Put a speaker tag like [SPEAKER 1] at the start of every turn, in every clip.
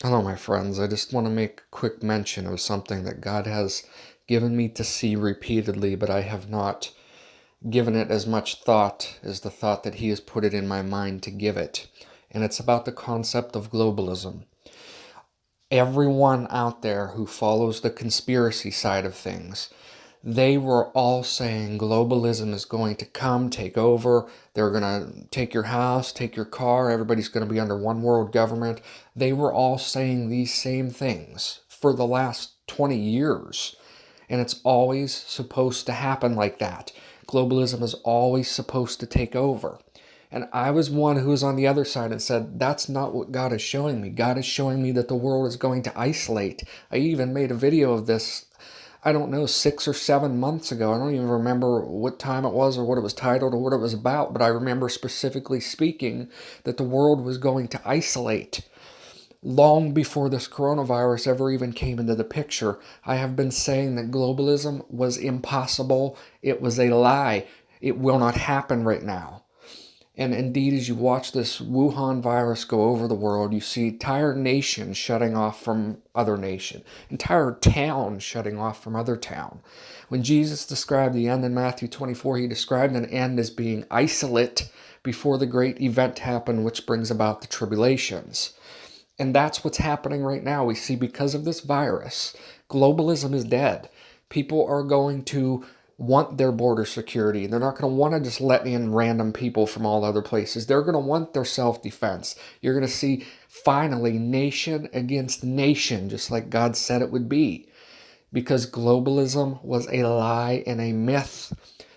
[SPEAKER 1] Hello, my friends. I just want to make a quick mention of something that God has given me to see repeatedly, but I have not given it as much thought as the thought that He has put it in my mind to give it. And it's about the concept of globalism. Everyone out there who follows the conspiracy side of things, they were all saying globalism is going to come, take over. They're going to take your house, take your car. Everybody's going to be under one world government. They were all saying these same things for the last 20 years. And it's always supposed to happen like that. Globalism is always supposed to take over. And I was one who was on the other side and said, that's not what God is showing me. God is showing me that the world is going to isolate. I even made a video of this, I don't know, 6 or 7 months ago. I don't even remember what time it was or what it was titled or what it was about, but I remember specifically speaking that the world was going to isolate. Long before this coronavirus ever even came into the picture, I have been saying that globalism was impossible. It was a lie. It will not happen right now. And indeed, as you watch this Wuhan virus go over the world, you see entire nations shutting off from other nation, entire towns shutting off from other town. When Jesus described the end in Matthew 24, he described an end as being isolate before the great event happened, which brings about the tribulations. And that's what's happening right now. We see because of this virus, globalism is dead. People are going to want their border security. They're not going to want to just let in random people from all other places. They're going to want their self-defense. You're going to see finally nation against nation, just like God said it would be. Because globalism was a lie and a myth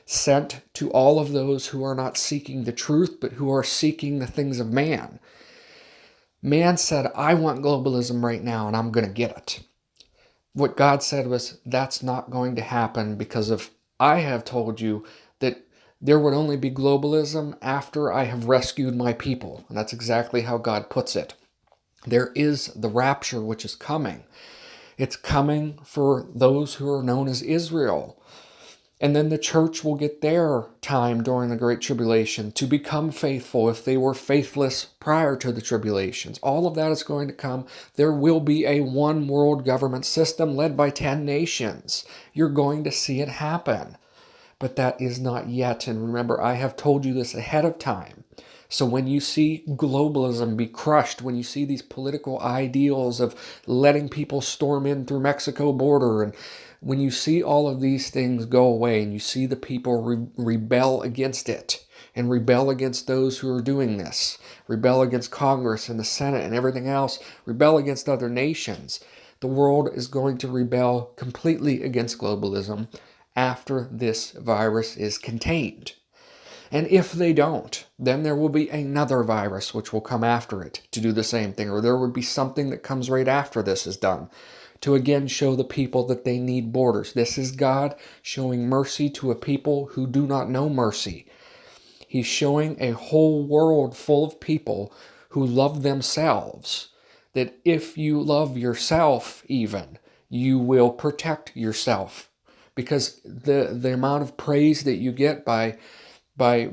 [SPEAKER 1] sent to all of those who are not seeking the truth, but who are seeking the things of man. Man said, I want globalism right now and I'm going to get it. What God said was, that's not going to happen because of, I have told you that there would only be globalism after I have rescued my people. And that's exactly how God puts it. There is the rapture which is coming. It's coming for those who are known as Israel. And then the church will get their time during the Great Tribulation to become faithful if they were faithless prior to the tribulations. All of that is going to come. There will be a one world government system led by 10 nations. You're going to see it happen. But that is not yet. And remember, I have told you this ahead of time. So when you see globalism be crushed, when you see these political ideals of letting people storm in through Mexico border, and when you see all of these things go away and you see the people rebel against it and rebel against those who are doing this, rebel against Congress and the Senate and everything else, rebel against other nations, the world is going to rebel completely against globalism after this virus is contained. And if they don't, then there will be another virus which will come after it to do the same thing, or there would be something that comes right after this is done to again show the people that they need borders. This is God showing mercy to a people who do not know mercy. He's showing a whole world full of people who love themselves, that if you love yourself even, you will protect yourself. Because the amount of praise that you get by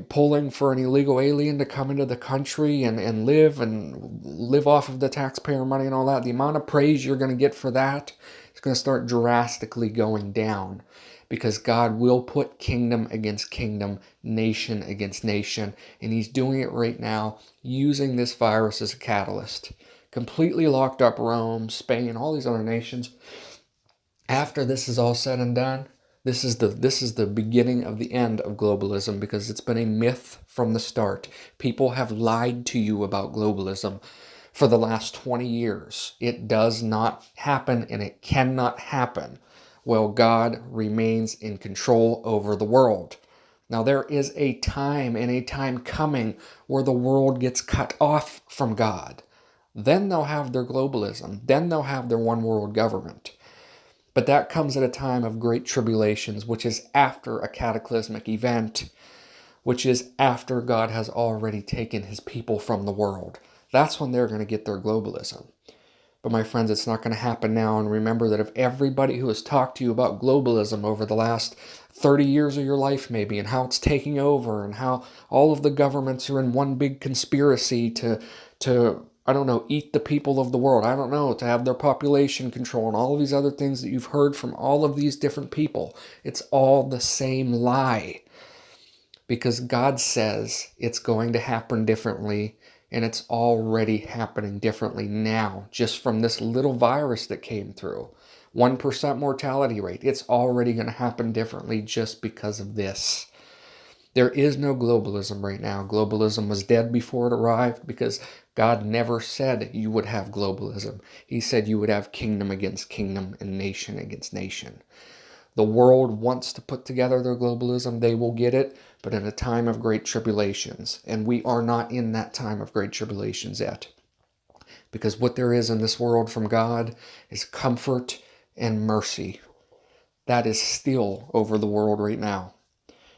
[SPEAKER 1] pulling for an illegal alien to come into the country and live off of the taxpayer money and all that, the amount of praise you're going to get for that is going to start drastically going down, because God will put kingdom against kingdom, nation against nation, and he's doing it right now using this virus as a catalyst. Completely locked up Rome, Spain, all these other nations. After this is all said and done, this is the beginning of the end of globalism, because it's been a myth from the start. People have lied to you about globalism for the last 20 years. It does not happen, and it cannot happen while God remains in control over the world. Now, there is a time and a time coming where the world gets cut off from God. Then they'll have their globalism. Then they'll have their one world government. But that comes at a time of great tribulations, which is after a cataclysmic event, which is after God has already taken his people from the world. That's when they're going to get their globalism. But my friends, it's not going to happen now. And remember that if everybody who has talked to you about globalism over the last 30 years of your life maybe, and how it's taking over, and how all of the governments are in one big conspiracy to I don't know, eat the people of the world. I don't know, to have their population control and all of these other things that you've heard from all of these different people. It's all the same lie. Because God says it's going to happen differently, and it's already happening differently now, just from this little virus that came through. 1% mortality rate. It's already going to happen differently just because of this. There is no globalism right now. Globalism was dead before it arrived because God never said you would have globalism. He said you would have kingdom against kingdom and nation against nation. The world wants to put together their globalism. They will get it, but in a time of great tribulations. And we are not in that time of great tribulations yet. Because what there is in this world from God is comfort and mercy. That is still over the world right now.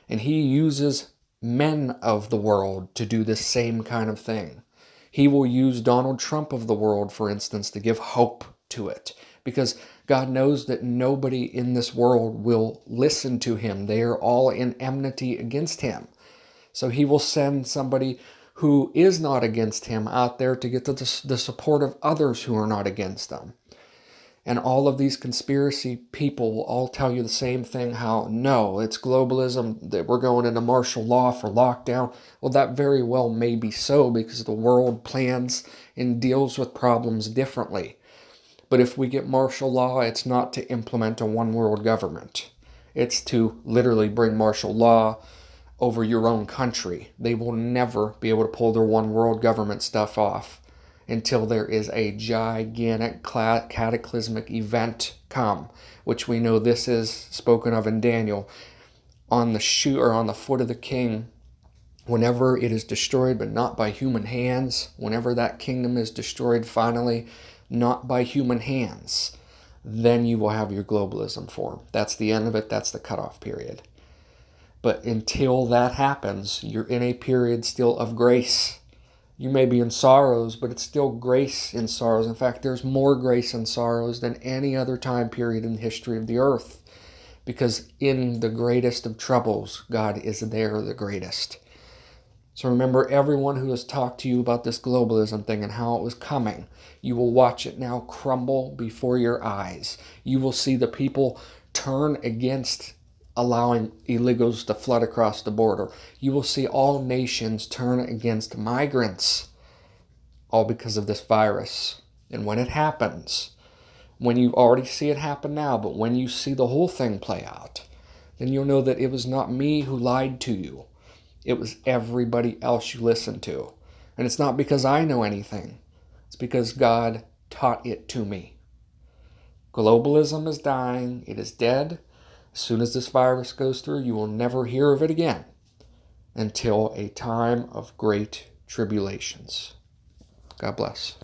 [SPEAKER 1] And he uses men of the world to do the same kind of thing. He will use Donald Trump of the world, for instance, to give hope to it. Because God knows that nobody in this world will listen to him. They are all in enmity against him. So he will send somebody who is not against him out there to get the support of others who are not against them. And all of these conspiracy people will all tell you the same thing, how, no, it's globalism, that we're going into martial law for lockdown. Well, that very well may be so, because the world plans and deals with problems differently. But if we get martial law, it's not to implement a one world government. It's to literally bring martial law over your own country. They will never be able to pull their one world government stuff off until there is a gigantic cataclysmic event come, which we know this is spoken of in Daniel, on the foot of the king. Whenever it is destroyed, but not by human hands, whenever that kingdom is destroyed finally, not by human hands, then you will have your globalism form. That's the end of it. That's the cutoff period. But until that happens, you're in a period still of grace. You may be in sorrows, but it's still grace in sorrows. In fact, there's more grace in sorrows than any other time period in the history of the earth. Because in the greatest of troubles, God is there the greatest. So remember, everyone who has talked to you about this globalism thing and how it was coming, you will watch it now crumble before your eyes. You will see the people turn against allowing illegals to flood across the border. You will see all nations turn against migrants, all because of this virus. And when it happens, when you already see it happen now, but when you see the whole thing play out, then you'll know that it was not me who lied to you. It was everybody else you listened to. And it's not because I know anything. It's because God taught it to me. Globalism is dying. It is dead. As soon as this virus goes through, you will never hear of it again until a time of great tribulations. God bless.